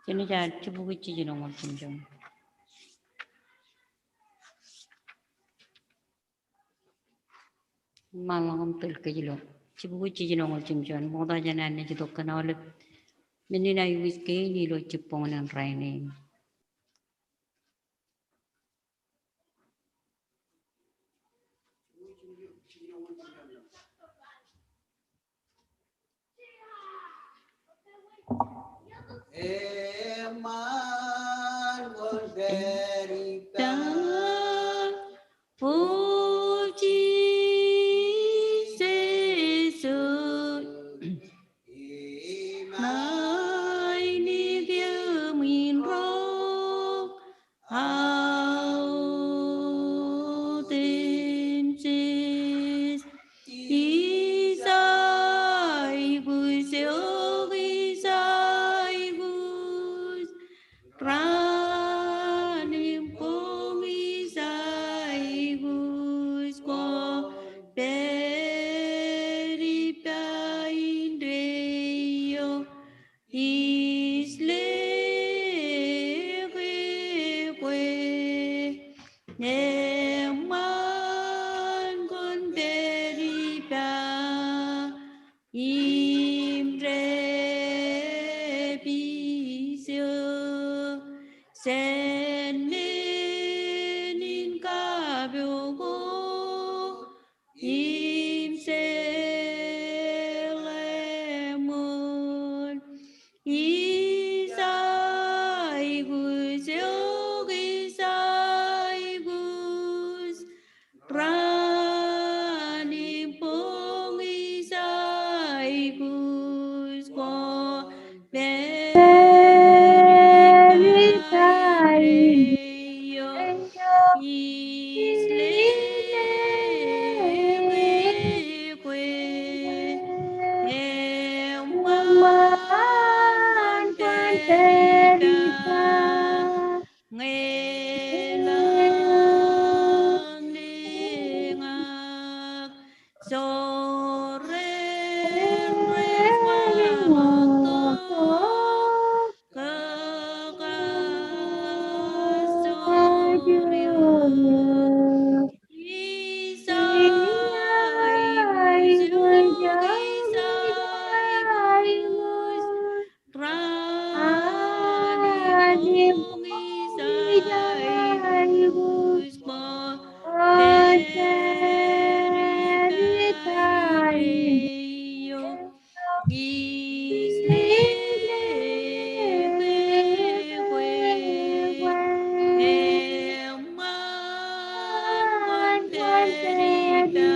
cho nên là chú bố cái gì nó một chim chim mà là không tự cái gì luôn chú bố cái gì nó một chim chim mua ra cho nên này chỉ tốt cái nào là mình này với cái gì lo chụp bông nên rai này Eman Golderita Puji Giêsu Ngài ni kia mình rốt hào tên Jesus Isai vui siêu Isai vui ra niềm cung Isai vui qua Peripia Indreyo Isle Neman con Peripia Imre Pisio Senin Kabyogo Imselemon Isaigus Isaigus Ranim pong Isaigus Ko Peritayo Isleque Eman Quanterita Ngelang Ningak Soren Reswato Kekasuryo Isaigus Isaigus Ranipung Isaigus Peritayo Eman Quanterita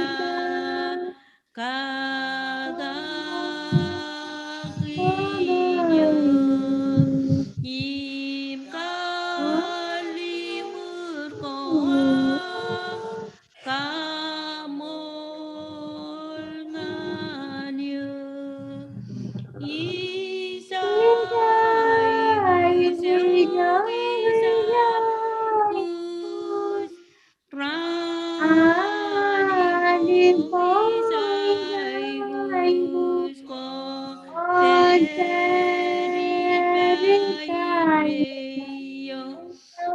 Kagakiyo Im Kalimur Koa Kamol Nganyo Isaigus Isaigus Ranipong Isaigus Ko Peritayo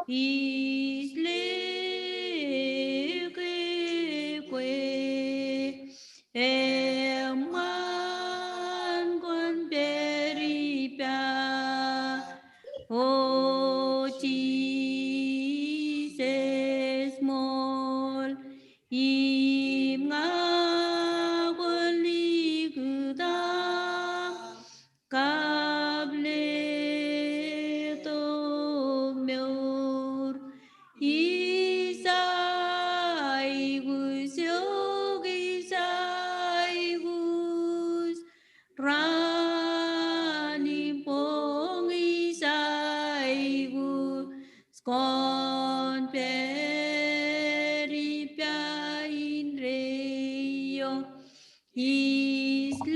Isleque Eman con Peripia O Jesus small Im nga quân ly cử ta Kable to miur Isaigus Isaigus Ranipong Isaigus Con Peripia Indreyo Isleque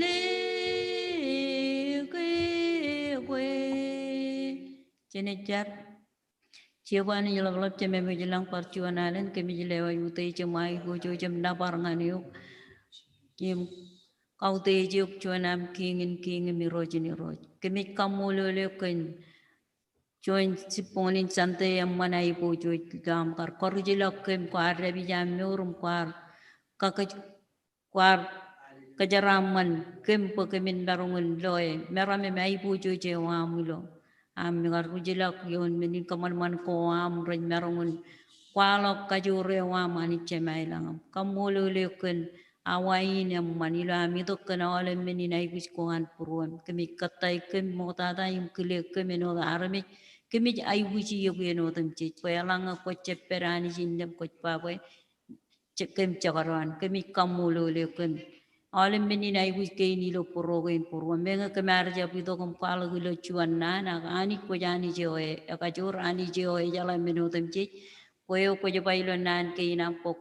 Jenechar Ciawan yang lelap cemai menjelang perjuangan kami jelewa yutai cemai gojo jem naparangan yuk Kim kau te juk cuanam kingin miroj kami kamu lelekin join siponin sante yang mana ibu join gam kar korjilok kem kwar rebi jam murum kwar kakaj kwar kajaraman kem pekemin barungun loy merame mai ibu join jewa mulo am ngar rujilok yon menin kaman man ko am ren barungun kwalok kajure wa mani chemailang kamulo leken awain yang manila mito kana ole menin ai bis koan puruan kemi katai kem motada im kile kemeno arame kemi ai wuji yogeno tam che pelanga ko cheperani jindem ko pawe cekem cakaran kemi kamulo leken ole menin ai wis ke ni lo porogen puruan menga kemar japito kom pala gulo chuan nana ani ko jani joe akajur ani joe jala meno tam che koyo ko bailo nan ke ina ko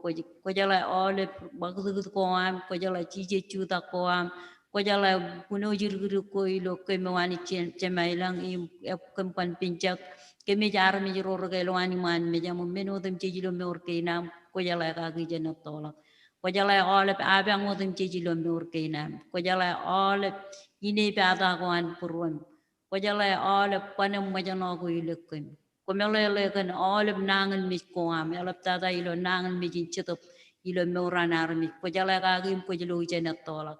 jala ole bagdu ko am ko jala chije chuta ko am ko jala kuno jirguru ko ilo ke mewani chemailang im kempan pincak ke me jar mi jiro ke lo ani man me jamu meno tem chijilo me or ke ina ko jala ka gi jena tola ko jala ole abe ngotem chijilo me or ke ina ko jala ole ine pe ata ko an purun ko jala ole panem majano ko ilekken Komelele kan oleh nangan mis koam, elap tata ilo nangan mijin cetop ilo meuranar mis. Kojala kagim kojalo jenak tolak.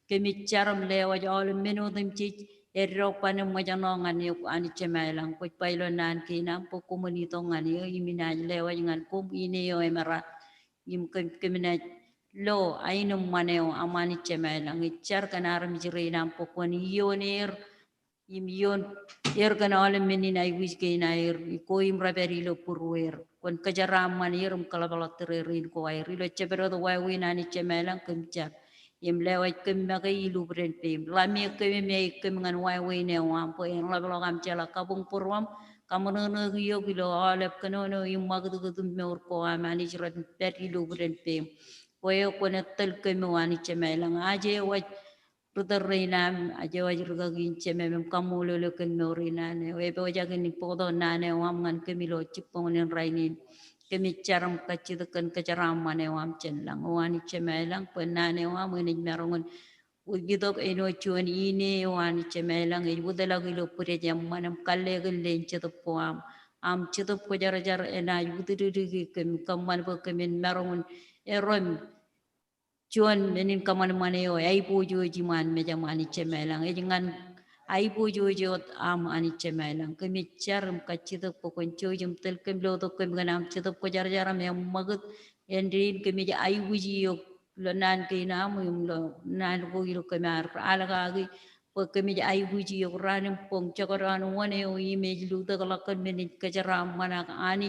Kemi caram lewa oleh menotem cik erok panem majanongan yuk ani cemailang. Koj pailo nan kinam po komunitongan yo iminaj lewa jangan kum ini yo emara im keminaj lo ainum maneo amani cemailang. Icar kan aram jirinam pokon ionir Imion kana ole menina I wish ke na ko im raberi lo purwer kon kajaram man yerum kalabala tererin ko ai rilo chebero do wai wina ni chemelang kemcak im lewa kem maga ilu bren pem la me kem ngan wai wine wam po en la bala kam chala kabung purwam kamono no yo bilo ole kanono im magdu gudum me or ko amani jrat peri lu bren pem ko yo ko netel kem wani chemelang aje wa Rutarina aja wajur gagin ceme mem kamu lolo ken norina ne webe wajagan ni podo nane wam ngan kemilo cipong nen rainin kemi caram kacit ken kecaram mane wam cenlang wani ceme lang penane wam ini merongon ugidok eno cuan ini wani ceme lang ibu dalagu lo pure jam manam kalle gelen cetop wam am cetop ko jar jar ena ibu tudugi kem kaman bo kemen merongon eron Chuan menin kaman maneo ai pujo jiman meja mani cemelang e jangan ai pujo jot am ani cemelang kemi charam kacito pokon chojum tel kem lo to kem ganam chito ko jar jaram yang magut endin kemi ai wuji yo lonan ke nam yum lo nan ko yiro kemar ala ga po kemi ai wuji yo ranim pong chakaran wane o image lu to kalakan menin kajaram mana ani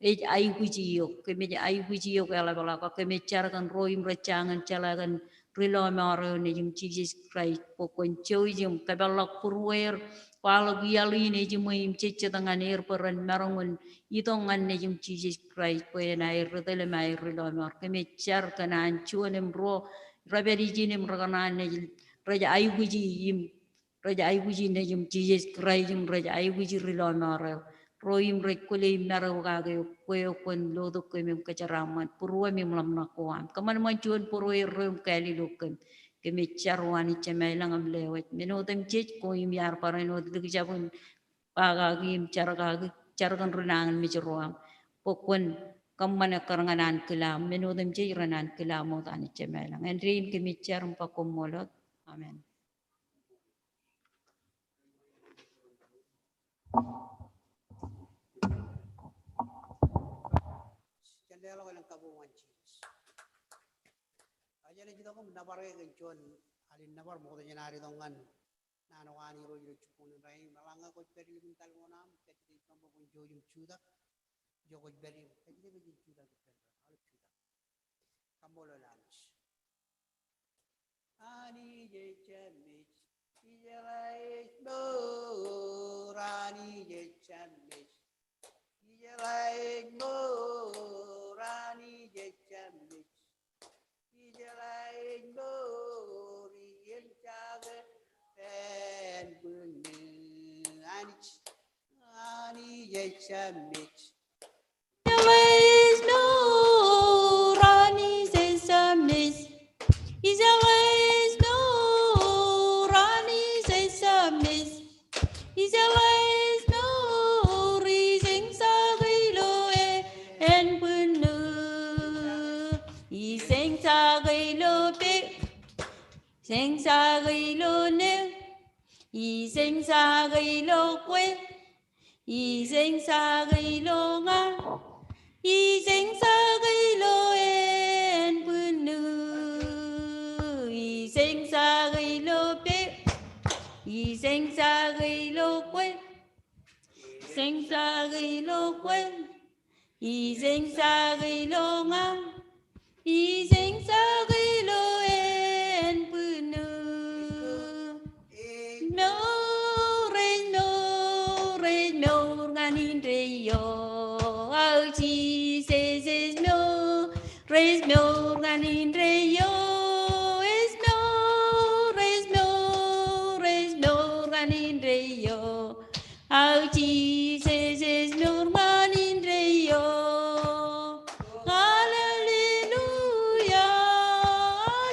ai wuji yo kemi ai wuji yo kala bala ka kemi charakan roim recangan calagan rilo maro ne jum Jesus Christ pokon chojum kabalak purwer palo giali ne jum im cece tangan air peran marongon itongan ne jum Jesus Christ po na air retele mai rilo mar kemi charakan anchuan embro raberi jinim rakanan ne raja ai wuji im raja ai wuji ne jum Jesus Christ jum raja ai wuji rilo maro Roim rekule mero kage koyo kon lodo kemem keceraman purwa mem lam nakuan kaman mancuan purwa rom kali lokem kemi charwani cemelang am lewet menotem cech ko im yar parano dik japun pagagim carkan renangan mi ceruam pokon kamana karanganan kelam menotem cech renan kelam tani cemelang endrin kemi carum pakomolot amen. Candela walang kabungan cheese. Aja na kita ko nabaray kay John alin nabar mo ko nyanari dongan nanawani ro yuro chupon ray malanga ko peri lim tal mo nam kati kambo ko jojum chuda jogo beri kati be jin chuda ko peri al chuda kambo lo lunch ani je chamich ijalai do rani je chamich ijalai do rani je chamich ijalai do riyen chaga ten bunyi ani je chamich Is no Rani sesamis. Is no Rani sesamis. Is no sinh sa gây lô biết sinh sa gây lô nêu y sinh sa gây lô quê y sinh sa gây lô nga y sinh sa gây lô en bươn nữ y sinh sa gây lô biết y sinh sa gây lô quê sinh sa gây lô quê y sinh sa gây lô nga y sinh sa gây lô en bươn nữ no re no ganin re yo au chi se no ganin re yo es no ganin re yo au chi se no ganin re yo hallelujah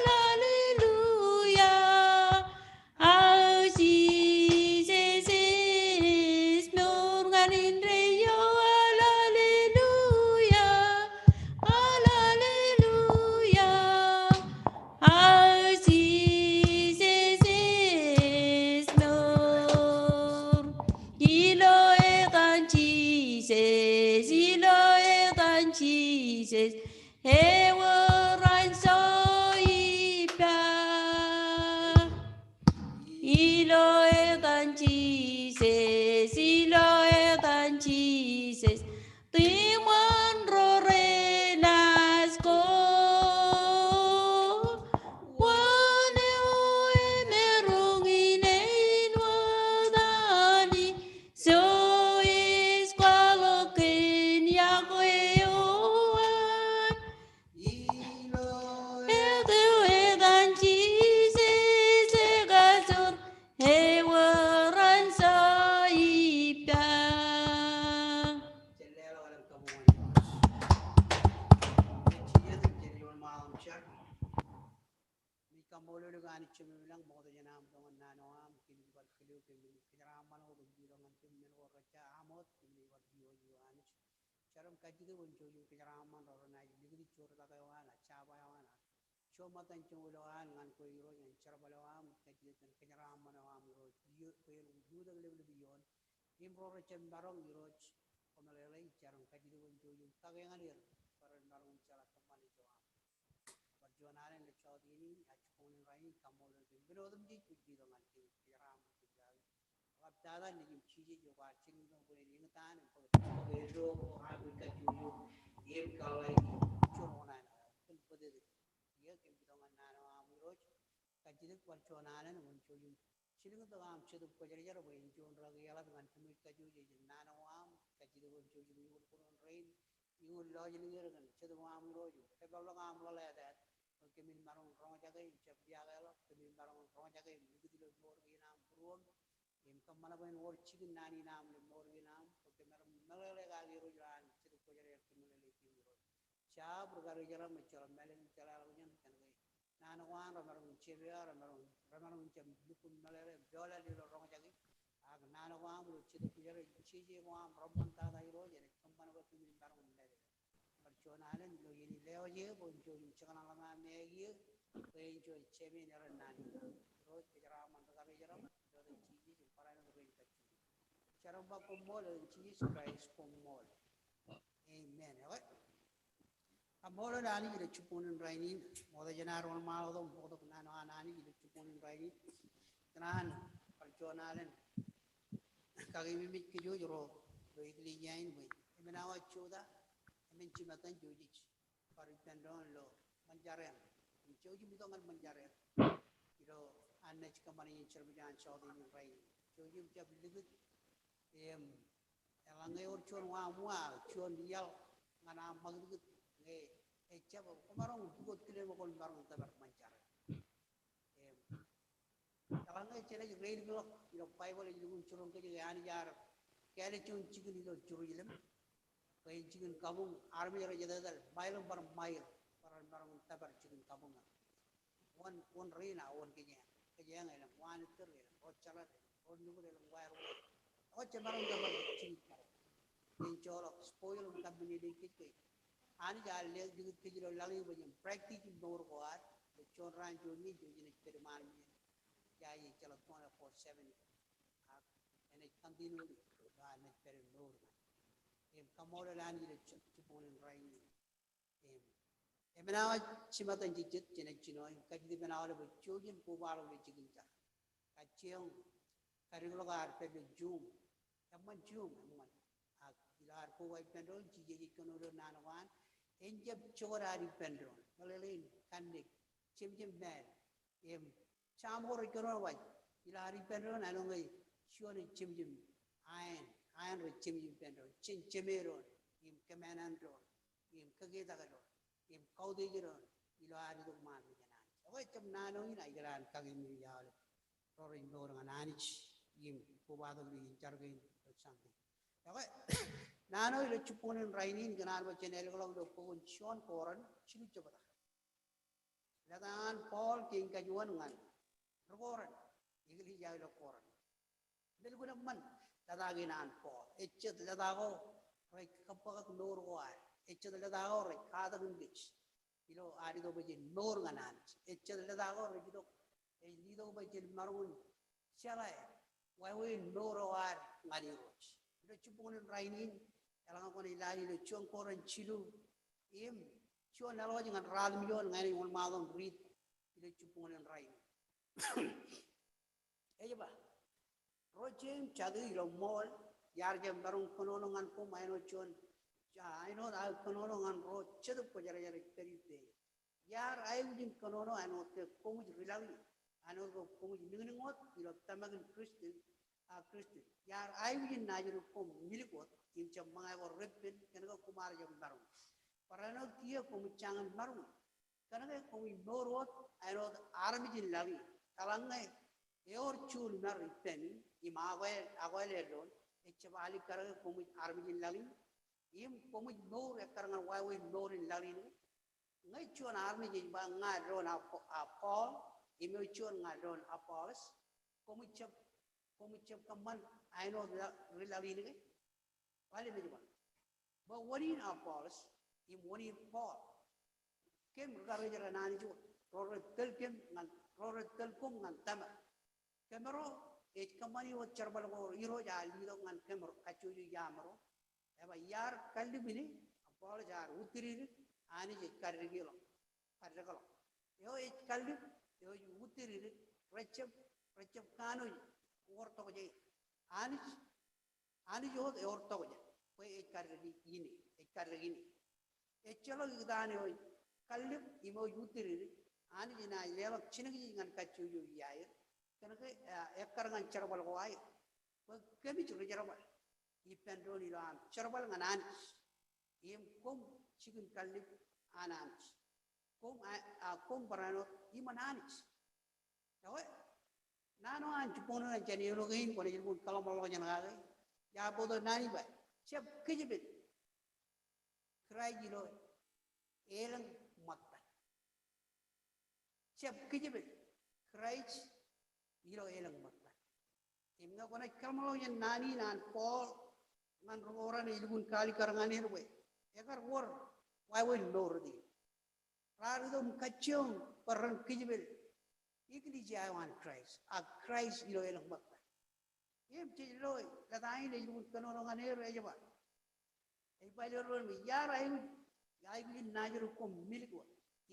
hallelujah au chi se no ganin re yo hallelujah hallelujah au chi se no ilo e tan chi se e wo ran so i pa ilo e tan Jesus, ilo e tan Jesus, timan ro re nasco, wane o e merung ine wadani, so is kwalokin yakwe oan. Charam kajide wonjo yu kijaraman rona ligri chor laga wana chaba wana choma tan chulo an ngan ko yiro yan charbala wan kajide tan kijaraman wan ro yu ko yu juda le le biyon imro ro chem barong yiro komalele charam kajide wonjo yu kage ngalir paran barong chara kamali joam barjonale le chodini achkon rai kamol le birodum ji kujiro ngan ki kijaram kijal ab dada ni jim chije jo ba ching do ko ni ngatan ko bedo ko abu ka juju yem kalai chona na kun pode ye ke bidonga na na am roj kajide kwal chona na mun choyu chiling to am chedu ko jari jara bo injon ra yala ngan tumi ka juju na na am kajide won choyu ni won kun rain yul lo jini yer kan chedu am roj e bablo am lo le da ke min marong rong jaga chep dia galo ke min marong rong jaga mi gidilo bor gi nam ruom im kam mana ben wor chigin nani nam le mor gi nam ko ke meram melele ga gi rujan chedu ko jare ke melele ki ro cha burgar jara me chara melen chala lo nyen kan ge nan wan ro marum chebya ro marum chem dukun melele jola li lo rong jagi ag nan wan ro chedu ko jare chije wan rom man ta ga ro jare kam mana ko min marong mele par chonale lo yini leo je bon jo yim chana la ma me gi ko en jo chemi ne ran nani ro ke jara man ga ge jara do de chije ji parana do ge kachi charamba ko mol Jesus Christ ko mol amen right amol nani de chupunin raini moda janar on ma do moda nano anani de chupunin raini nan par chonale kage mi mit ke jo ro do idli yain we menawa choda men chimatan joji par pendon lo manjaren joji mi dongal manjaren iro anne kamani cherbijan chodi ni rai joji jab ligit em elangai or chon wa mua chon yal ngana magligit nge e chab komarong bugot kile mo kol marong tabar manjaren em elangai chele grade lo iro bible ni churong ke yani jar kale chon chigni lo churuyilem kay chicken kabung army ra jadal mile per mile para marang tabar chicken kabung one rina one kenya ngala one terre o chala o nugo le wire o chamarang tabar chicken in cholo spoil company de kike Ani jalle digit kejiro lali bajim practice nor ko at the chonran joni joni perman mi ya yi chala kona for 7 and it continually ba ne per nor em kamora lani le chuponen rai em emna chimatan jit jene chino kajdi benawale bo chojin ko balo le chiginta kacheng karigulo gar pe jum amman jum amman ilar ko wai pendol jiji kono nanawan enjab chorari pendol malelin kandik chimjim bad em chamor kono wai ilari pendol nanongai shone chimjim iron re chimjim pendol chin chimeron im kamanan ron im kage dagalo im kaude giron ilari dog man janan wai cham nano ina igaran kage mi yal rorin dor ngananich im ko bado li jargain something wai nano ile chuponen rainin ganan ba channel ko lo ko shon koran chilu chobada ladan paul king kajuan ngan rogoran igli jay lo koran del guna man ladaginan paul echet ladago rai kapag nor ko ay echet ladago rai kada ngich ilo ari do bajin nor nganan echet ladago rai do e lido bajin marun chalai wai we nor war ngani roch ile chuponen rainin alang ko ni lari lo chuang koran chilu im chuan nalo jangan ral mion ngani wal malon rit ile chuponen rain ba rojem chadu lo mol yar jam barung kono ngan ko maino chuan ja aino da kono ngan ro chedu ko jara jara peri pe yar ayu jin kono no ano te komu rilawi ano ko komu ningni ngot ilo tamagin christian christian yar ayu jin najuru ko milikot im cham mangai ko repen kenaka kumar jam barung parano kia ko changan barung kenaka ko norot aino armi jin lawi talangai eor chul nar repen im agwel don echabali karanga ko armi jin lawi im ko nor karanga wai nor in lawi ngai chuan armi jin ba nga ron a paul im chuan nga ron apollos ko chap kaman aino lawi ni wali me but what in Apollos in what in Paul kem garage nani jo ror tel kem ngan ror tel kum ngan tama kemero e kamani wo charbal go iro ja lido ngan kemero kachuju yamro eba yar kalibini Apollos jar utiri ani je karigilo karigalo yo e kalib yo utiri recep kanu worto je ani jo orto je ko e karri ini e chalo gidane hoy kallib imo yutiri ani jina lewa chinigi ngan kachu yu yaay kanake ekkar ngan charbal ko ay ko kemi churu charbal i pendoni ram charbal nganan im kom chigun kallib anan kom barano imanani yawe nano an chupono na jani ro gain ko ni bun kalamalo jana ya bodo nani ba chep kijibit krai gilo elang matta chep kijibit krai gilo elang matta imna kona kamalo yan nani nan pol man roran ilgun kali karangan herwe ekar wor wai we lor di radum kachung paran kijibit ikli jawan Christ a Christ gilo elang matta em chi loi la dai le ilgun kanono nganer ejaba ay palorol mi yara ay bi najuru ko miliko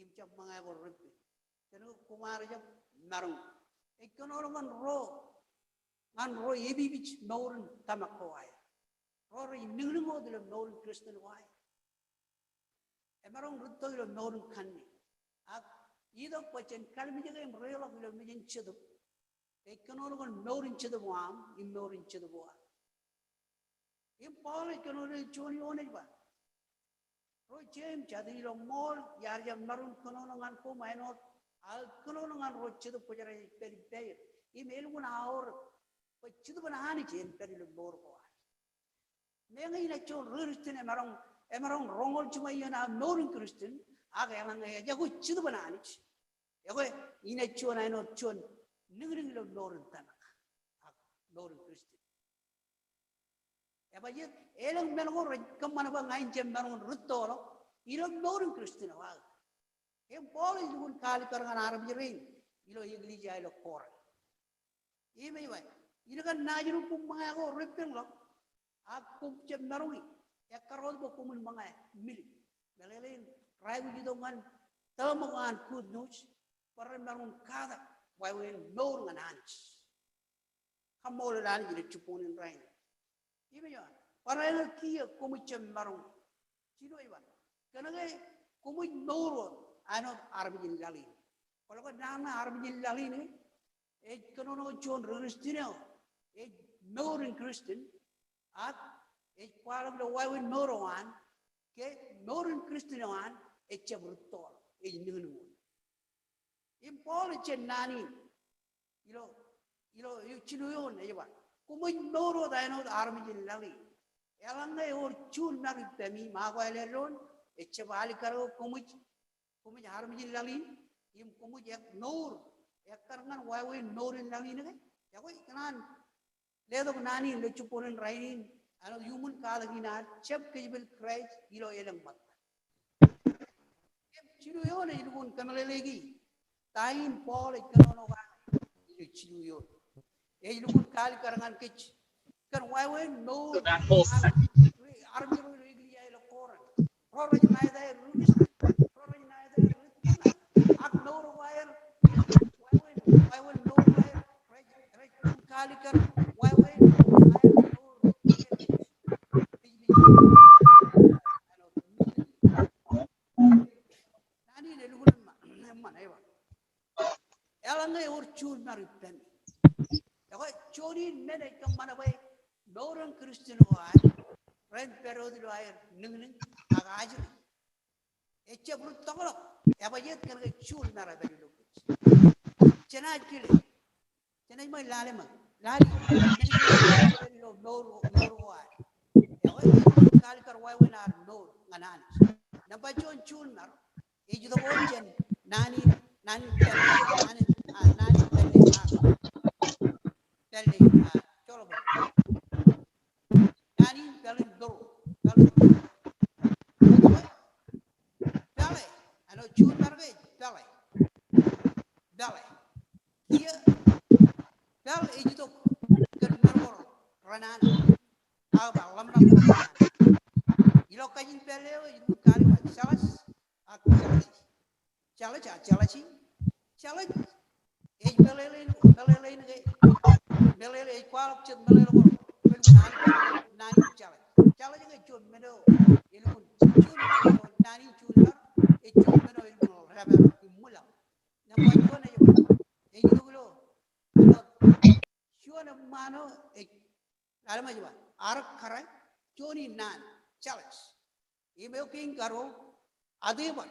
im cham manga ko rupi tenu kumar jam narung e kono man ro yebi bich norun tamako ay ro ninglingo de norun christian way e marong rutto de norun kanni ak ido pochen kalmi jage em relo de mi jin chedu e kono norun chedu wam im norun chedu wa im paul kono choni one ba ro jem jadi lo mol yar jam marun kono ngan ko mainot al kono ngan ro chedu pojara peri peri im elgun aur po chedu banani jen peri lo bor ko menga ina chon ruristine marong rongol chuma yana norun kristin aga yang ya go chedu banani yago ina chon ai no chon ningring lo norun tan norun kristin eba yet elang mengo kamana ba ngain jem marong ruttolo ilo norin Kristen wa em Paul ilun kali karangan Arab jerin ilo iglesia ilo kor ime wa ilo kan najru pum mga ko repeng lo aku cem narui ya karol bo kumun mga mil belelen rayu jidongan tamangan good news para narun kada wa wen nor nganans kamol dan jile chupunin rain ime ya para kia kumu cem narung sino iwan karena kumu nor ano Arab jilali kalau kan nama Arab jilali ni kono John Kristino norin Kristen at kualam do wawi noroan ke norin Kristinoan chabrutol nunu impol nani ilo chinuyon aywa kumu noro dano Arab jilali elanga or chun nari tami magwaleron chabali karo kumu Arab jilali im kumu jak nor karngan wawi norin lali ne ya koi kanan ledo nani le chuponen rainin ano human kalagi na chep kejbel Christ ilo elang mat chiru yo ne ilun kamalelegi tain Paul ikanono ga ilo chiru yo ilun kal karangan kech kan wawi nor army ro igli ilo koran roro na ida rulis roro na ida ritana ak nor wire why will no wire right kalikan why will wire no nani ne lugun mana ewa elanga or chul maritan ya chori mene kam mana bay noran Christian wai ren perodi wire ning agaj eche bru tonglo ya bayet kan chul mara bay lu chena kile chena mai lale ma lali no wai ya kali kar wai wenar no nganan namba chon chul mar eju do chen nani telle cholo nani dalin do dale ano chul mar ge dale kia dal eju do kan maror ranana aba lamna ranana ilo kajin peleo ilu kali wa chalas ak chalachi ej belele kwal chet belele ko pel nani peleo nani chalaj ngai chun medo ilun chun nani chun mar e chun medo ilun raber mula na ko chun e ba e yulo ano chun mano e alma jiba ar khara choni nan challenge ime king karo adeba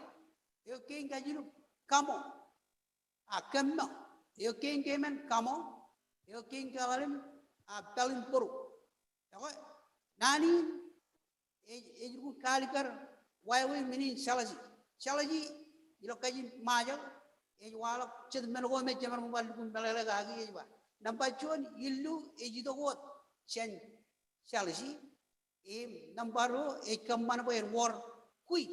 yo king kajiru kamo akamno yo king kemen kamo yo king kalim pelin puru ya nani e jiru kalikar wai mini chalaji ilo kajin majal e wala ched mengo me chamar mobile kun belele gagi e ba nampa chon illu e jido got chen chalaji nambaro kamman boy war kui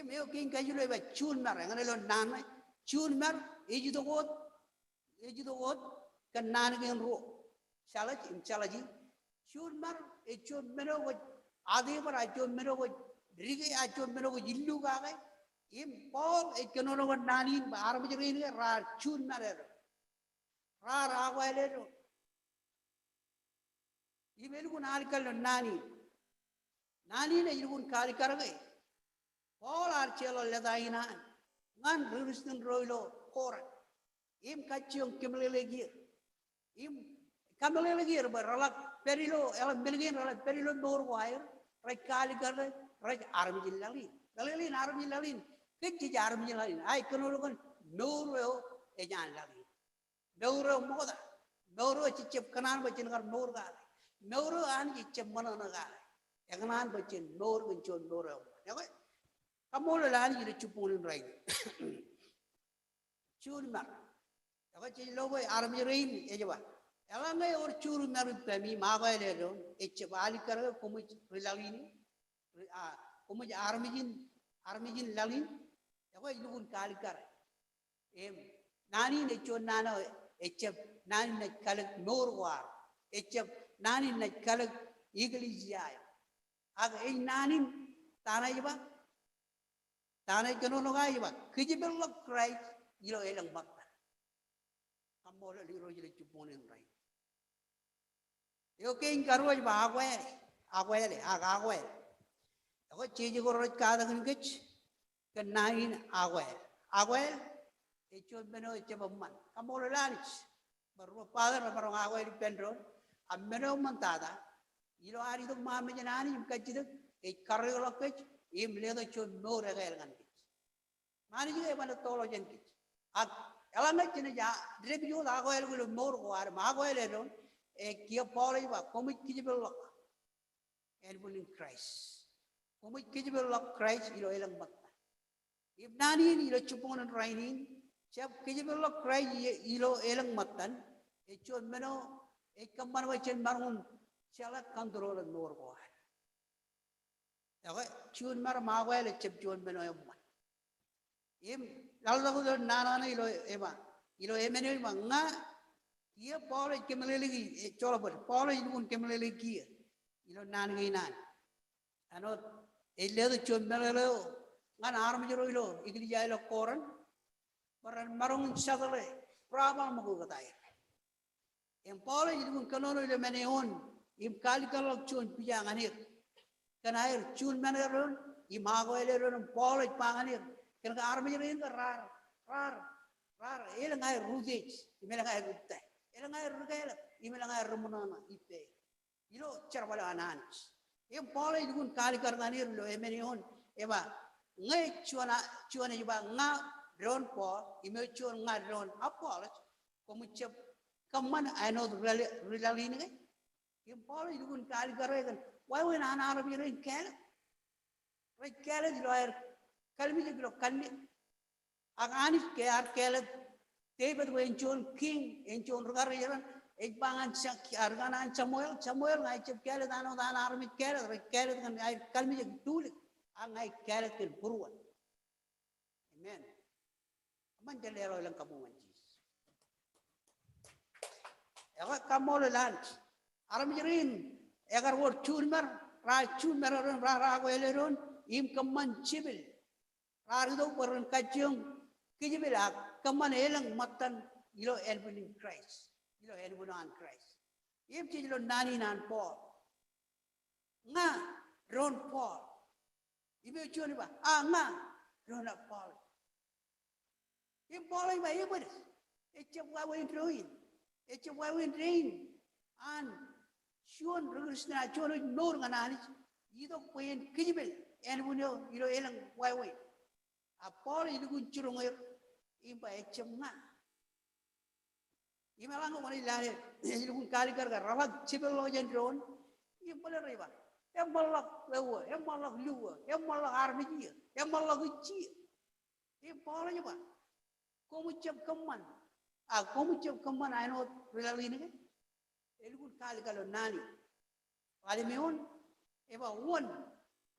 meo king kajulo ba chun mar ngane lo nan chun mar ejido got kan nan gen ro chalaji chun mar chun mero go ade mar chun mero go rige chun mero go illu ga ga Paul kanono go nanin ba arab jere ra chun mar ra wa le imelgun alikal nani ne ilgun kali karage Paul archelo ledaina ngan Kristen roilo kor kachung kimlelegi kamlelegi baralak perilo elam belgin ralak perilo dor wire rai kali karage rai army jillalin kecci army jillalin ai kono kon noro ejan lagi noro moda noro cicep kanan bacin kar nor ga noro an cicep mana naga eganan bacin nor gencon noro ya ko kamolo lan yiri chupunin rai chun mar ya ko ci lobo army rein e jaba ela ngai or churu mar pemi ma ba le do ecce bali kar ko mu rilalini kuma ja armijin lalin ya ko ilun kalikar em nani ne chon nana echep nani ne kalak norwar echep nani ne kalak iglesia aga ei nani tana iba tana keno no ga iba kijibel Christ ilo elang bakta kamola liro jile chuponen rai yo kein karwa iba agwele ako chiji ko roj kada ngich kan nain agwel echon beno echebamman kamola lanich baru padar baru agwel pendron ammeno mantada ilo ari dok mame janani imkajid e karyo lokech im ledo chon no regal ngan mani je bana tolo jen kich ak elanga chine ja drebi jo agwel gulo mor ko ar magwel ron e kia pole ba komit kijibel lok and in Christ komit kijibel lok Christ ilo elang bakta if nani ilo chupon training chap kijibel lok Christ ilo elang matan e chon meno e kamman wa chen marun chala control nor ko ya chun mar magwel chep chon meno yamma im lalda ko nana na ilo emene nga kia pole kemelele gi chola bot pole ilun kemelele kia ilo nan ngai nan ano ele do chon melele ngan arm jero ilo igli ja ilo koran paran marung sagale praba mo ko gatai em pole ilun kanono ilo meneon im kali kalo chon pija nganir kanair chun meneron im hago ele ron pole panganir kan arm jero in rar ele ngai rudej imela ngai rudej ele ngai rugela imela ngai rumunana ipe ilo charbala ananch em pole ilun kali kardanir lo emenion eba ngai chuana iba nga ron po ime chuan nga ron apol komu chep kamman ano really ni em pole ilun kali garegan why when an arabi ren kel right kel lo er kalmi lo kanni agani ke ar kel tebet wen chon king en chon garegan ek bangan sak arganan samuel ngai chep kel dano dan armi kel kan ai kalmi tul angai kel ken purwan amen man jalero lang kamungan jis ega kamol lunch armi rin egar wor chunmar ron ra go eleron im kamman chibil ra do poron kachung kijibil ak kamman elang matan ilo elbin in Christ ilo elbin on Christ im chilo nani nan Paul nga ron Paul ibe chuni ba nga ron Paul im Paul ba ibe echwa wen ruin echwa wen rain an Shun Krishna chon nor ganani ido kwen kijibil elbin ilo elang wai a Paul idu churungir imba echma imalang ko ni lare ilun kali karga rawag chibelo jen ron imbole riba embalak lewa embalak luwa embalak armiji embalak uci impola ni ba komu chep kamman I know really ni ilun kali kalo nani wali meon eba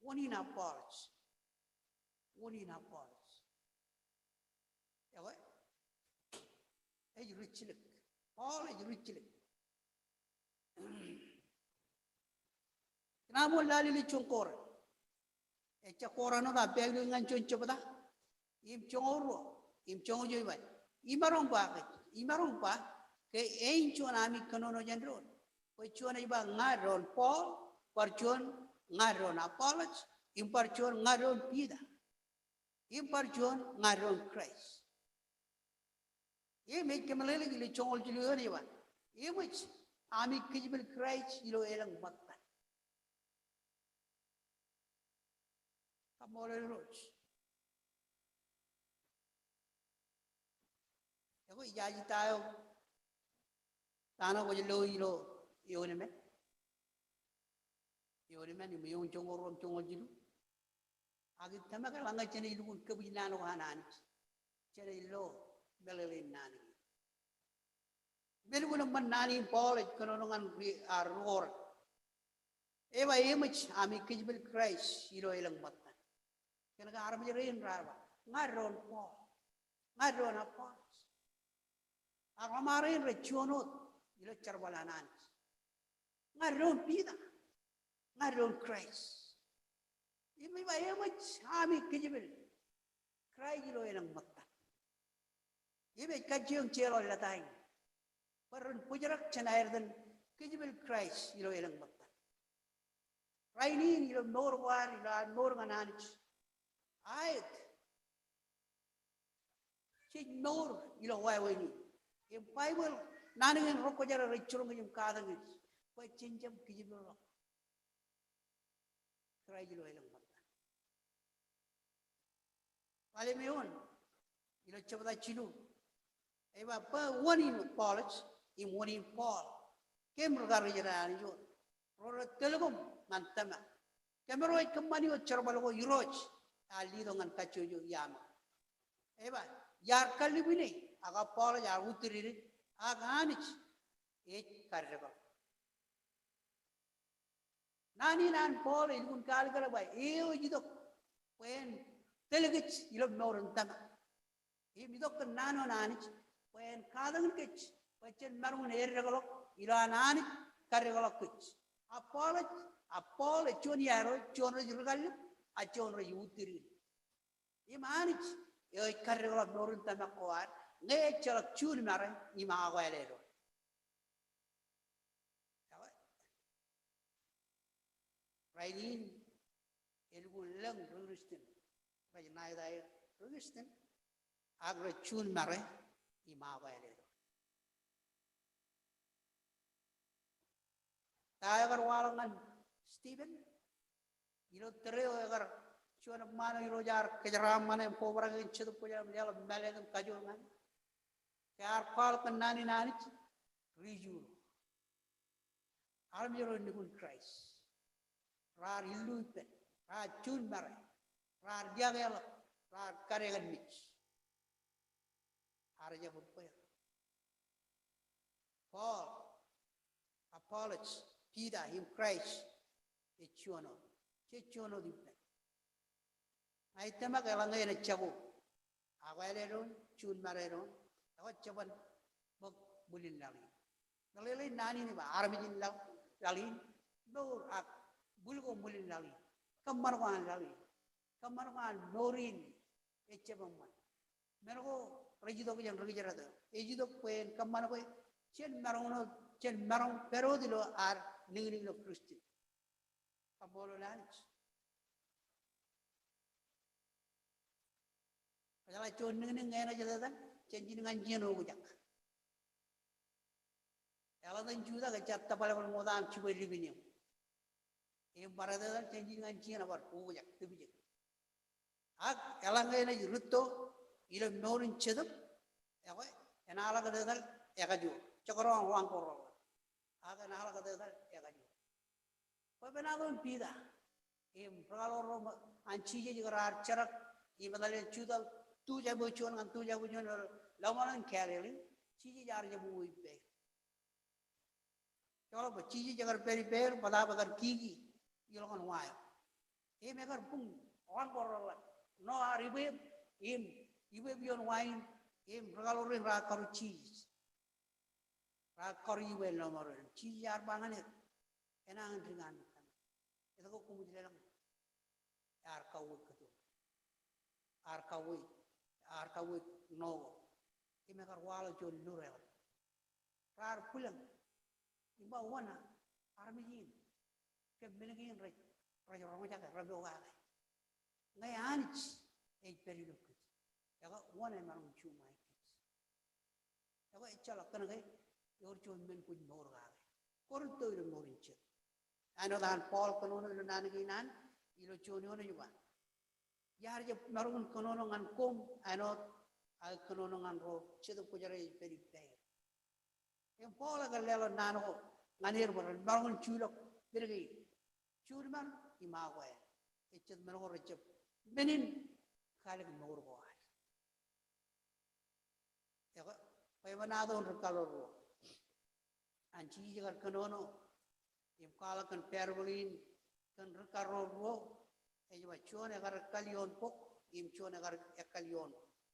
one in a parts yawa ay richlik all is richly namo lali li chongkor e chakora no da peglu ngan chonchobda im chongo ba imarong ba ke ein chonami kanono jandron ko chona iba ngaron Paul parchon ngaron Apollos imparchon ngaron Peter imparchon ngaron Christ ye make kemalele li chongol jilo ni ba ye which ami kijibel Christ ilo elang bakta kamole roch yako ijaji tayo tano ko jilo ilo yone me ni mo yung chongol jilo agi tamaka langa chene ilu kabinano hanan chene ilo belele nani belu ko man nani Paul kono ngan aror Eva image ami kijbil Christ ilo ilang mata. Kena ka aram jerin rawa. Ngaron Paul. Ngaron apa? Agamarin rechuanot ilo charbalanan. Ngaron pida. Ngaron Christ. Eva image ami kijbil Christ ilo ilang mata. Eva kajiyong chelo latay. Paron pujarak chanair dan kijbil Christ ilo ilang mata. Rainin ilo nor war ilo nor ngananich. Ayat. Cik nor ilo wai ni. Yung Bible naningin roko jara rechurong yung kadangit. Kaya cinjam kijiblo lo. Kaya ilo ilang mata. Pali meyon ilo chabda chinu. Eba pa wani college im wani Paul. Kem rogar jara ani jo. Rora telgum ngantama. Kamero kemani o charbalo ko yuroj. Ali dongan kacujo yama. Eba yar kalibini aga Paul yar utiri aga anich karrego. Nani nan Paul ilgun kal kala bai eo jidok wen telegich ilog noron tama. E midok nano nanich wen kadang kich pachen marun erregolo ila nanich karregolo kich. Paul chon yaro chon rojurgal a chon rojutiri. E manich e karregolo noron tama koar nge chalak chun mare ima agwelero. Rainin ilgun lang rugistin. Raja naidai rugistin. Agra chun mare ima agwelero. Agar walangan Stephen ilo tereo agar chun mana ilo jar kejaram mana pobra ke chedu puja menjala melem kajungan kar pal kenani nanich rijur armiro nikun Christ rar illu pen rar chun mare rar diagel rar karegan mich arja bupoya Paul Apollos Peter him Christ Echuano di pen ai tema kalangai na chabu agweleron chun mareron awat chaban bok bulin lali nalele nani ni ba armijin lali no ak bulgo bulin lali kamarwan norin echabam man mergo rejidok yang regijarada ejidok pen kamar ko chen marong pero dilo ar ningning lo Kristi kabolo lanch Kaya chon ningning ngena jadatan chen jin ngan jeno gujak Ela dan juda ke chatta pala pal modam chubai libini e barada chen jin ngan jena bar gujak tibije ag ela ngena rutto ilo norin chedam ewa enala ka dadal ekaju chakoro wang koro aga enala ka dadal ekaju pa benadon pida em pralo anchi je garar charak i badale chuda tu jabu chon ngan tu jabu chon lamanan khareli chiji jar jabu ipe cholo ba chiji jagar peri per bada bagar kigi yolon wayo e megar pung wang koro no aribe em ibe bion wine em pralo rin ra karu cheese ra karu ibe lamar cheese jar bangane enang ringan itu ko kumujle lang ar kawut ketu ar kawut no ime kar wala jon lurel rar pulang imba wana armijin ke menegin rek rajo romo jaga rajo wa ngai anich e period yaga wana marung chumai yaga ichala kana gai yor chon men kuj nor ga korto ilo norin chet ano dan Paul konono ilo nangi nan ilo choni ono yuba yar je marung konono ngan kom ano al konono ngan ro chedo pujare peri pe em Paul ga lelo nano nganir bor marung chulo pergi churman imawa echet marung recep benin kalik nor go yaga paymanado on kaloro anchi jagar konono Im kala kan perbolin kan rekarro ejwa chuan agar kalion pok im chuan agar kalion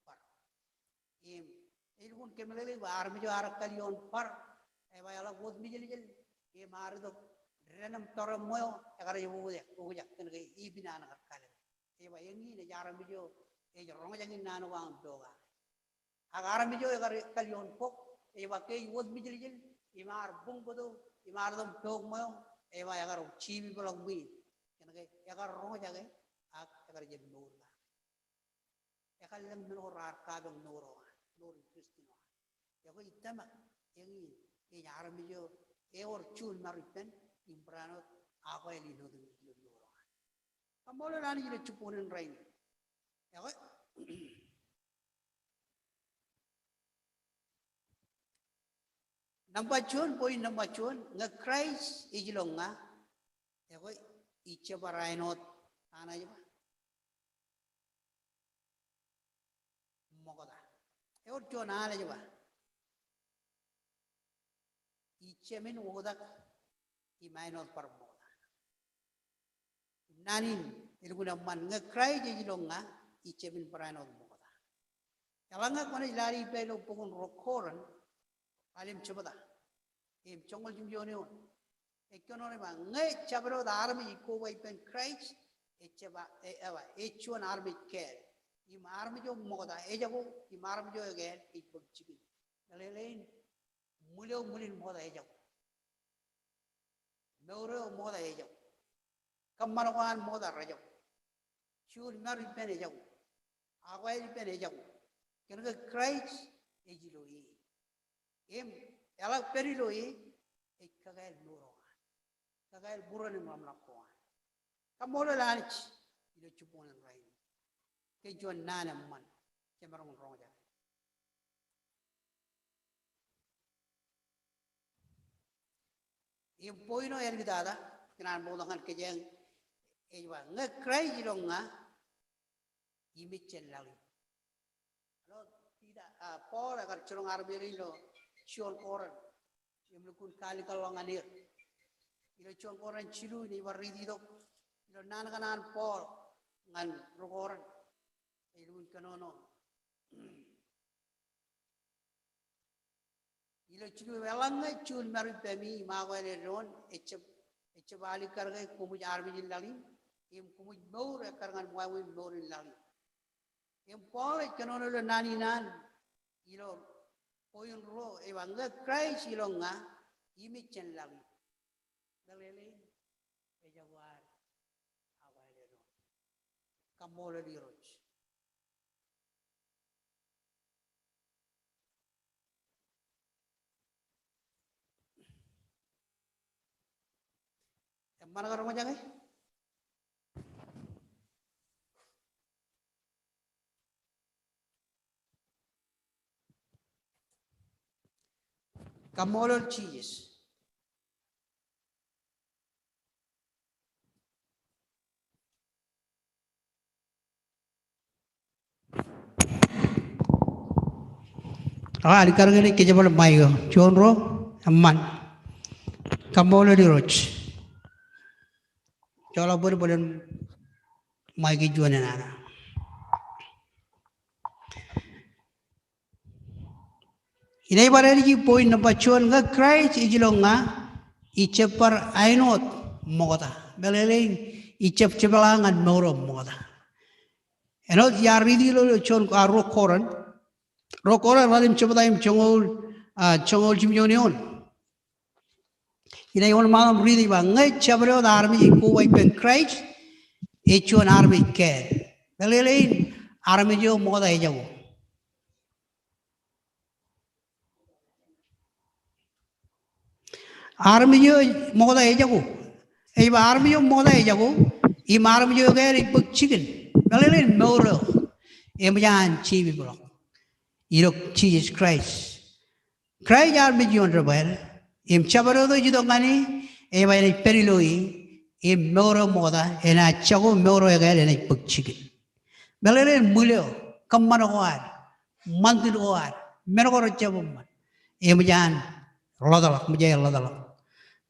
par im ilgun kemelele war mi jo ar kalion par eva ala god mi jeli jel e mar do renam toram moyo agar yewu ya uja kan ge ibina na kale eva yengi ne jaram mi jo e ronga jangin nanu wang doga agar mi jo agar kalion pok eva ke god mi jeli jel imar bung bodo imar dom dog moyo eva agar chibi bolong mi kan ge agar ronga jage ak agar jeb nur agar lem nur ar ka dom nur kristino ya ko itama yengi e jaram mi jo e or chul maripen imprano ako eli no dum nur kamolo lani jile chuponen rain ya ko number chun nga Christ ijilonga ya ko iche barainot ana jiba mogoda e or chun ana jiba iche min wodak imainot par mogoda nanin ilguna man nga Christ ijilonga iche min barainot mogoda kalanga kone lari pelo pokon rokoran alim chubada im chongol jumjonion ekonone ba ngai chabro darmi ko wai pen Christ echeba eva echuan army care im army jo moda ejago im army jo again ik bugchibi lelein mulin moda ejago noro moda ejago kammarwan moda rajago chul mari pen ejago agwai pen ejago kenga Christ ejiloi em ela periloi ekagael nuro kagael buron mamla ko kamolo lanich ilo chuponen rai ke jon nana man kemarong ronja em poino ergidada kinan bodangan ke jeng ejwa nga krai jironga imichen lawi lo tidak por agar curung arbiri lo cion koran yang lekun kali kalau nganir ilo cion koran cilu ni waridi dok ilo nana kanan por ngan rokoran ilo kanono ilo cilu welanga ciun mari pemi magwane ron ecce bali karga kumuj armi jillali em kumuj maur karngan muawi maur jillali em por kanono lo nani nan ilo poin ro evanga Christ ilonga imichen lawi dalele ejawar awale ro kamolo di roch mana karo jange kamolo cheese ali kargene ke jabal mayo chonro amman kamolo di roch chola boleh mai ki juana nana inai barari ki point number chuan nga Christ ijilonga ichepar ainot moda belelein ichep chebalangan moro moda enot yaridi lo chon ka rokoran walim chebadaim chongol jimjonion inai on malam ridi ba ngai chabro army ko wai pen Christ echuan army care belelein army jo moda ejago army jo moda ejago eba army jo moda ejago I army jo gari puk chicken belelein moro emjan chibi bro irok Jesus Christ army jo ndrabar em chabro do jidongani eba ni periloi em moro moda ena chago moro gari ni puk chicken belelein mulio kammano war mandir war merogoro chabum emjan lodalak mujay lodalak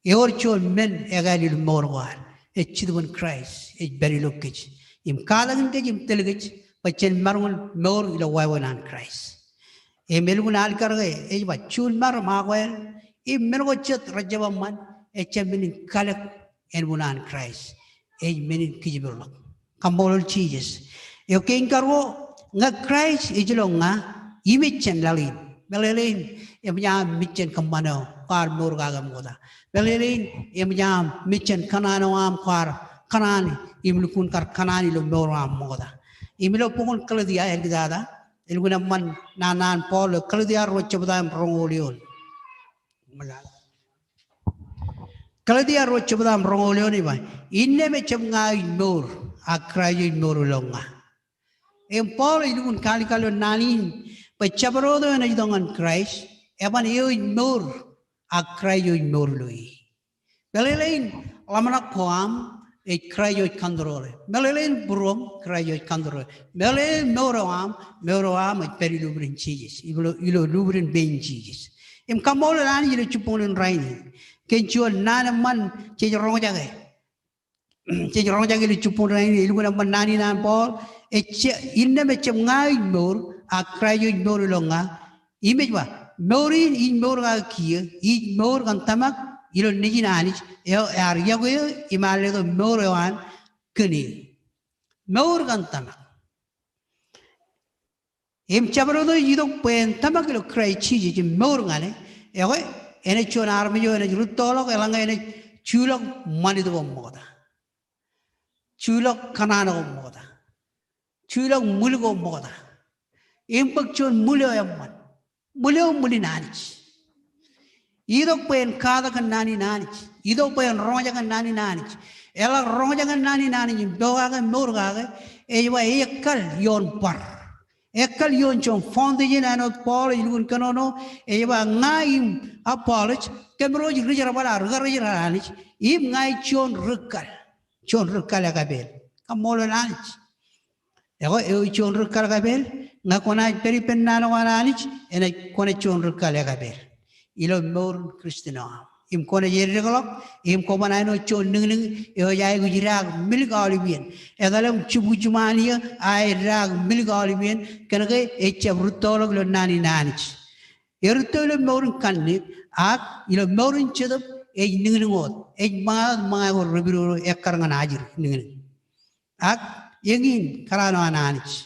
Eorchol men egalil morwar. Echidwan Christ. Ech beri lokich. Im kalang ke im telegich. Pachen marun mor ila wawanan Christ. Emelgun alkarge. Ech bachul mar magwel. Melgochet rajabaman. Echa menin kalak enbunan Christ. Ech menin kijibulok. Kambolol cheeses. Yo king karwo nga Christ ijlo nga imichen lalin. Belelin emnya michen kamano kar murgagam goda. Belelin emnya michen kanano am kar kanani imlukun kar kanani lo moram moda. Imlo pukun kaladia elgada elguna man nanan pol kaladia rochbada rongolion. Kaladia rochbada rongolion iba. Inne mechem nga ignor akrayo ignorulonga. Paul ilun kali kalau nanin pecabarodo na idongan Christ eban iyo ignore akrayo ignore lui belelain lamanak poam krayo kandrole belelain burom krayo kandrole belelain moroam perilubrin chijis ilo lubrin ben chijis kamol nani ilo chupolin raini kenchuan nanaman chejrong jage chejrong jage ilo chupolin raini ilo man nani nan Paul inna mechem ngai mor akrayo mor longa imej ba morin in mor ga kiye in mor kan tamak ilo nijinani yo ar yago imale do mor wan kini mor kan tamak im chabro do yidok pen tamak ilo krai chiji mor ngane yo ene chon armiyo ene rutolo elanga ene chulok manido moda chulok kanano moda Chulok mulgo moda. Impak chun mulyo yamman. Mulyo muli nanich. Idok pen kada kan nani nanich. Idok pen ronja kan nani nanich. Ela ronja kan nani nanich. Doga kan murga. Ewa ekal yon par. Ekal yon chon fondi jin anot Paul ilun kanono. Ewa ngaim apolog. Kemroj rijara bala rijara nanich. Im ngai chon rukal. Chon rukal agabel. Kamolo nanich. Ego chon rukal gabel ngakona peri pennano wananich ene kone chon rukal gabel ilo mor kristino im kone yerigolo im ko banano chon ning yo yai gujirag milgalibien egalam chubujumania ay rag milgalibien kenage eche rutolo lo nani nanich erutolo mor kanni ak ilo mor chedop e ning ngot e ma go rubiro ekar nganajir ning ak Yengin karano ananich.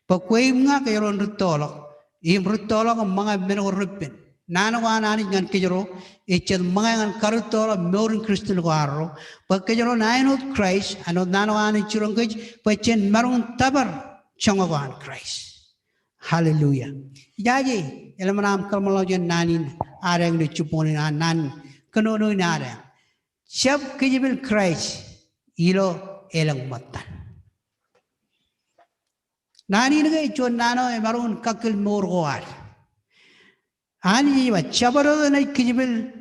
Pakwim nga kayon rutolok. Im rutolok ang mga minurupin. Nano ananich ngan kajero. Iched mga ngan karutolok morin Kristo ko aro. Pagkajero na inot Christ. Ano nano ananich churong kaj. Pachen marong tabar. Chongawan Christ. Hallelujah. Yaji. Alam manam kalmalaw dyan nanin. Arang na chuponin anan. Kanono inarang. Siyab kajibil Christ. Ilo elang matan. Nani nge chon nano e marun kakil morgoar. Ani wa chabaro na kijibil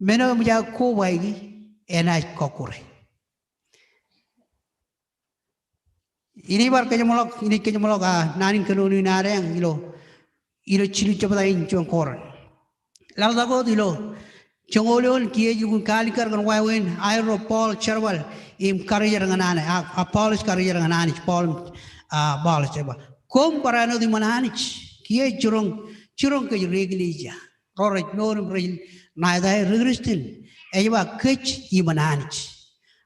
meno muja ko waigi ena kokure. Ini bar kejamolok nani kanuni nareng ilo chilu chabada in chon koran. Lalu dago ilo chongolion kiye jugun kalikar kan wawen aero Paul Charwal im kariyer nganane Apollos kariyer nganane Paul balas coba. Kom parano di mananich. Kia curong ke reglija. Roret norum rel naida regristin. Ewa kech i mananich.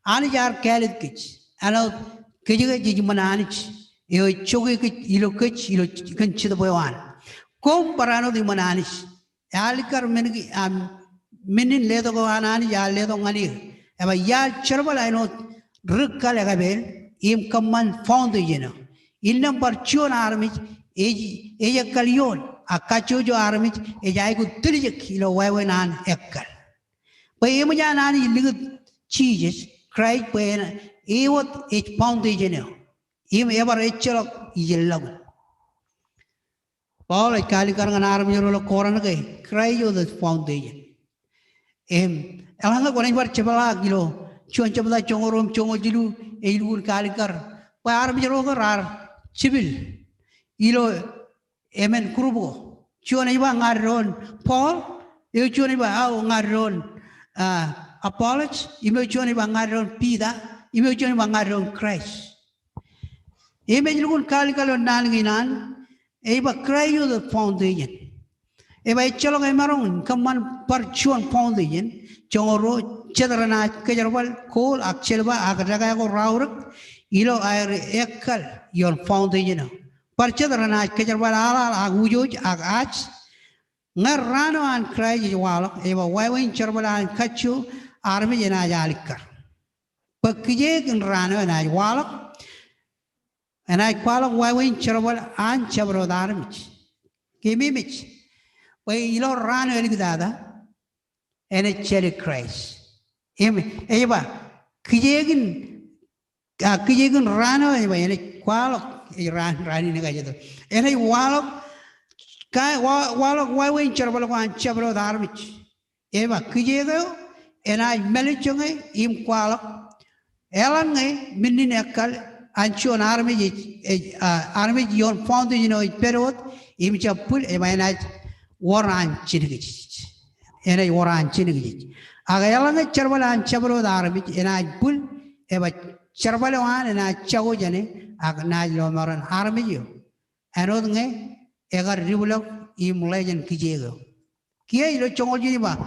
Ani jar kalit kech. Ano kejiga ji mananich. Eo choge kech ilo kenchida boyan. Kom parano di mananich. Alikar mengi minin ledo ko anani ya ledo ngani. Ewa ya cherbala ino rukale gabel im kaman found you Ilnam parchuan armich, eja kalion, akacho jo armich, eja iku tirijek ilo wawenan ekkal. Pa emaja nani ligut cheeses, cried pa ewot ech pound ejene. Ever echelok ijelag. Paul kalikar ngan army rolo koran kay, cry yo the pound ejen. Elanga konen war chebala gilo, chuan chebala chongorom chongojilu, eilur kalikar, pa army rolo rar. Civil, ilo emen kurubo. Chuan iba ngaron Paul, yo chuan iba ngaron Apollos, imagine bangaron pida, imagine bangaron Christ. Imagine kun kali kalau nalginan, eba Christ the foundation. Eba chalong emarong kaman percuan foundation, jongoro cederana kejarwal kol akcelba agaraga ko raurak, ilo air ekal yon foundation. Percederana kejarwal ala agujoj agach, ngarano an Christ walak, eba wawin charbalan kachu. Army jena jalikar. Pekije kan rano na walak, and I qualify wawin charwal an chabro darmich. Kimi mich. Way ilo rano eligdada, and a cherry Christ. Eba kijegin rano eba and a qualok rani negajedo. And I walk wawin charwal an chabro darmich. Eba kijego. And I melchonge im qualak elange minakal anchon army yon found perot im chapul emanaj waran chinigich and I waran chinigich agalange charbalan chabro army and I pull eba charbalan and I chawjane agnaj lomaran army you anodnge egar ribulok im legend kijego kia ilo chongoljiba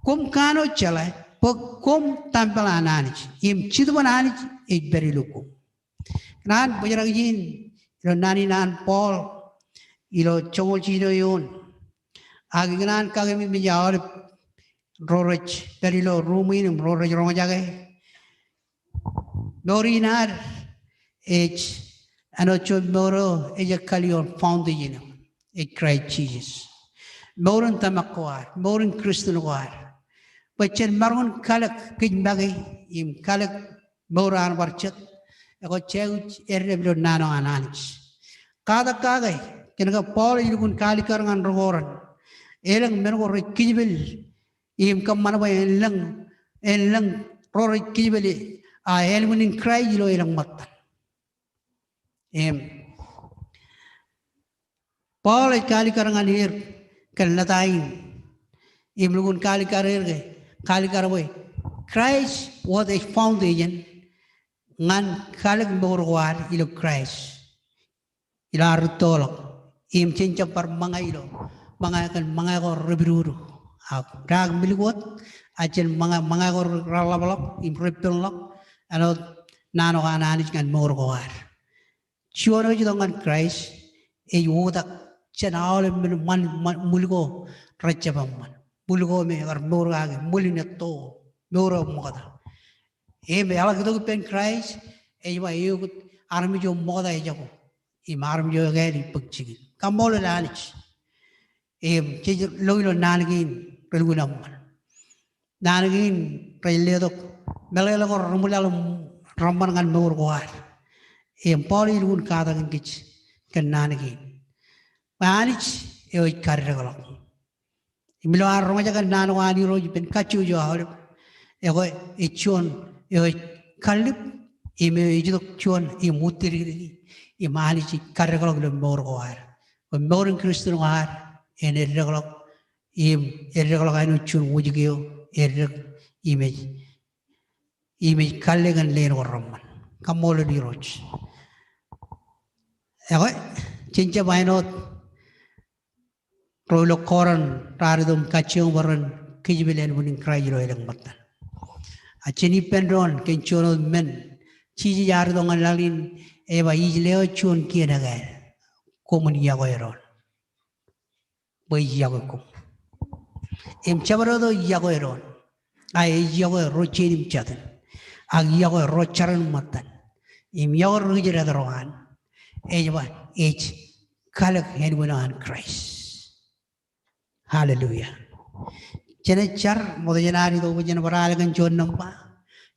kum kano chala pok kum tampal ananich im chidwan anich it very lukum nan bujaragin ilo nani nan Paul ilo chongolchino yon agignan kagami mijawar rorech dari lo rumin rorech rongajage lorinar h anocho moro ejakalion found the it cried Jesus moron tamakwar moron Christian war Bachan maron kalak kinbagi im kalak moran warchat ego cheuch erreblo nano ananich kada kagay kinaga Paul ilukun kalikar ngan rogoran elang mengo kijibil im kamana bay elang rori kijibili a elmunin cry ilo elang matta Paul kalikar ngan hier kalatain im lukun kalikar erge Kalikarawe. Christ was a foundation. Ngan kalik borwar ilo Christ. Ila rutolok. Im chencha par mga ilo. Mga ko rebiruro. Rag miligot. Achen mga ko ralabalok. Im repelok. Ano nano ka nanis ngan borwar. Chuano jito ngan Christ. E yudak. Chanawale man mulgo. Rachapaman. Bulgo me or morag, mulinato, Moro Moda. Ebe Alagdo pen Christ, Eva you army your mother jago, im arm your gay pugchig. Kamola lanich. Loyal Nanagin, Relunaman. Nanagin, Reledo, Melelo Romulalum, Roman and Morguar. Poly would gather in kitch, can Nanagin. Manage, you carry along. Imilo arroja kan nano ani roji pen kacu jo ahor ego ichon ego kalip ime ijok chon imutiri imali chi karrekolog le morgoar o morin Kristen war en errekolog errekolog anu chun wujigeo image kallegan len warman kamolo di roch ego chincha bainot Rolo koran taridum kacung waran kijibilen buning krajiro elang matan. Acheni pendron kenchono men chiji yardong alalin eba ijleo chun kienagal komun yagoeron. Boy yagokum. Em chabarodo yagoeron. Ay yago rochenim chatan. Ag yago rocharan matan. Em yago rujiradrohan. Ejba ej kalak henwanan Christ. Hallelujah. Chenechar, Modajanari, the Wajan Varalagan John Numba,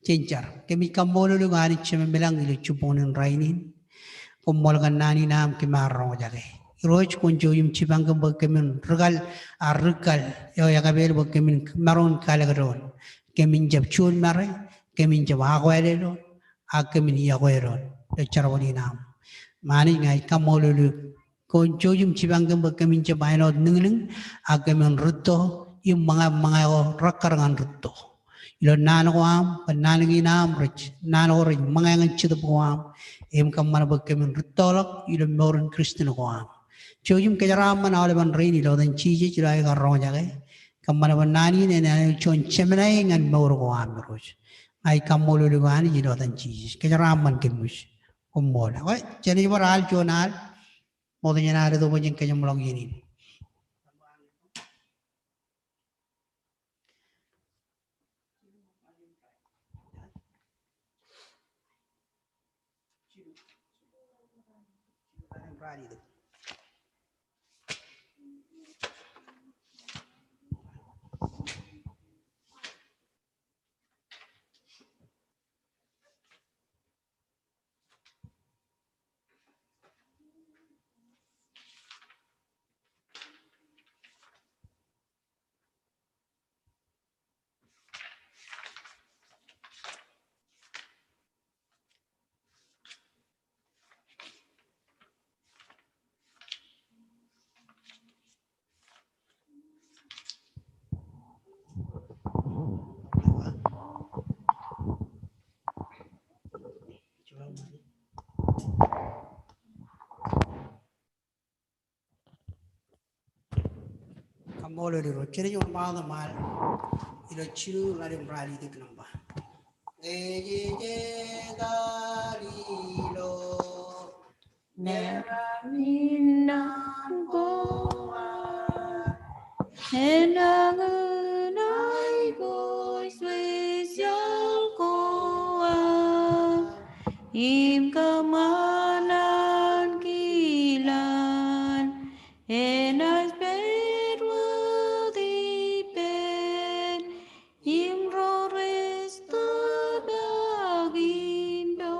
Chenchar, Kemicamolo Lugani Chemelang, Chupon and Rainin, Komolgan Nani Nam Kimaro Jage. Roach Conjoyum Chipangam Bokemin, Rugal, Arukal, Yoyagabel Bokemin, Maron Calagaron, Kemin Japchun Mare, Kemin Javaguero, Akamin Yagueron, the Charonam. Manning I Camolo. Conjoyum Chibangam Bakamin Chabino Ning, Agamin Ruto, you mga rakarangan Ruto. ilo nano ko am panangi nam rich nano rich mangangan chida ko am em kam mana bakkemin ritolak ilo morin kristin ko am chojum kejaram man ale ban reini lo dan chije chirai ga ro jage kam mana ban nani ne ne chon chemenai ngan mor ko am roj ai kam molo le wani ilo dan chije kejaram man kemus kummola oi cheni baral chonal modnya nare do bojeng kejam long ini kamolo diro chiri yon ma da mal ilo chiru la dem rali dik namba eje galilo Neraminang goa, enanganay ko'y special goa, im kamanan kilan, enas perwadi pen, im roresta dagindo.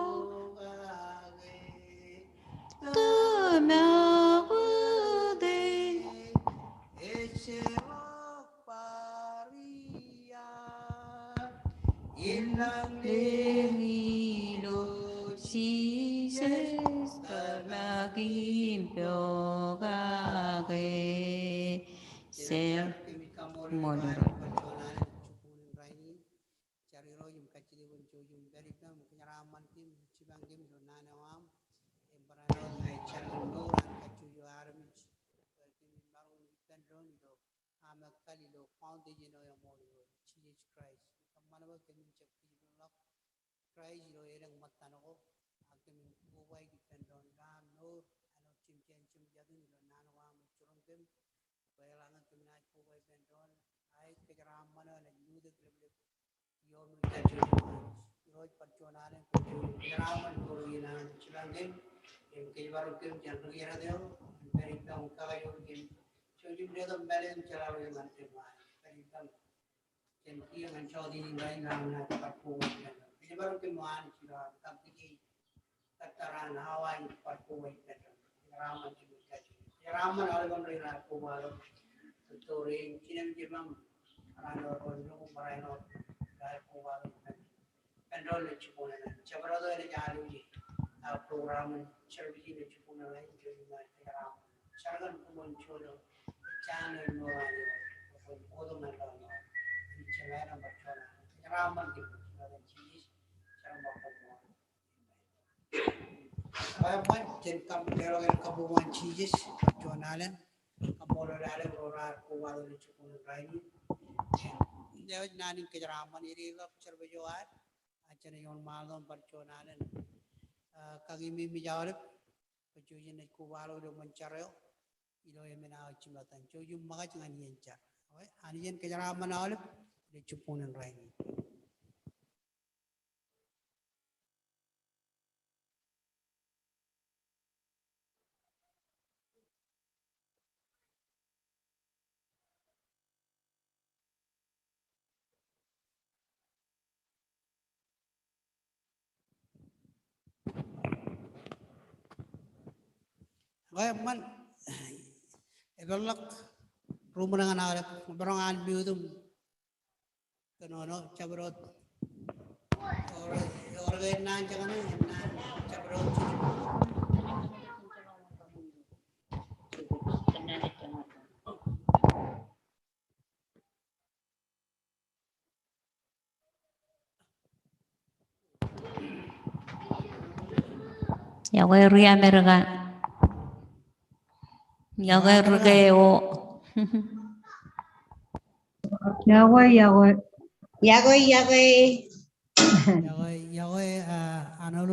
Ilang lehilo si Magimpo kake ser modero. Cariro yung kacili pun cujung dari pem kenyaraman tim cibang tim donana wam embarano ay charang nuran kacuyo armich tim marun pendon do amak kali do found the no yung mo Jesus Christ kamana ba kemin chep kibulak Christ do erang matano ko akemin buway pendon dam no ano chimchen chim jadun do nana wam churang tim kailangan kemin ay buway pendon ay kenyaraman na yude kleble Yon Roj perjuangan pengalaman kerugian cilangin yang kebaru kem jangan kira dia dari tahun kaya mungkin jadi dia tu balance cara yang nanti mah dari tahun jadi yang mencari ini lain nak perpu ini baru kemuan cila tapi tataran hawa perpu itu raman juga raman oleh pemerintah kumalu turing cina jemam rano rono merano gaya kumalu Pendol le chupuna na chabrado le jaluji program service le chupuna la injuri ma tegram chargan kumon cholo channel no ani odo na la no chalana bachona raman ki na cheese charma ko ay man jen kam pero el kabuan cheese chonalen kamolo le rorar ko walo le chupuna raini dia nanin ke raman iri la charba joat acana yon malon perconanen kagi mi jawab pejujin ne kubalo do mencareo ilo emena cimatan coju maga jangan yencar oi anijen kejara manawale de cupunen raini oi man ebelak rumunangan awale berongan biudum kenono cabrot organ nan jangan nan cabrot 야외 리아메르가 야외 르게오 Yahweh, Yahweh. Yahweh, Yahweh. Yagoy, ano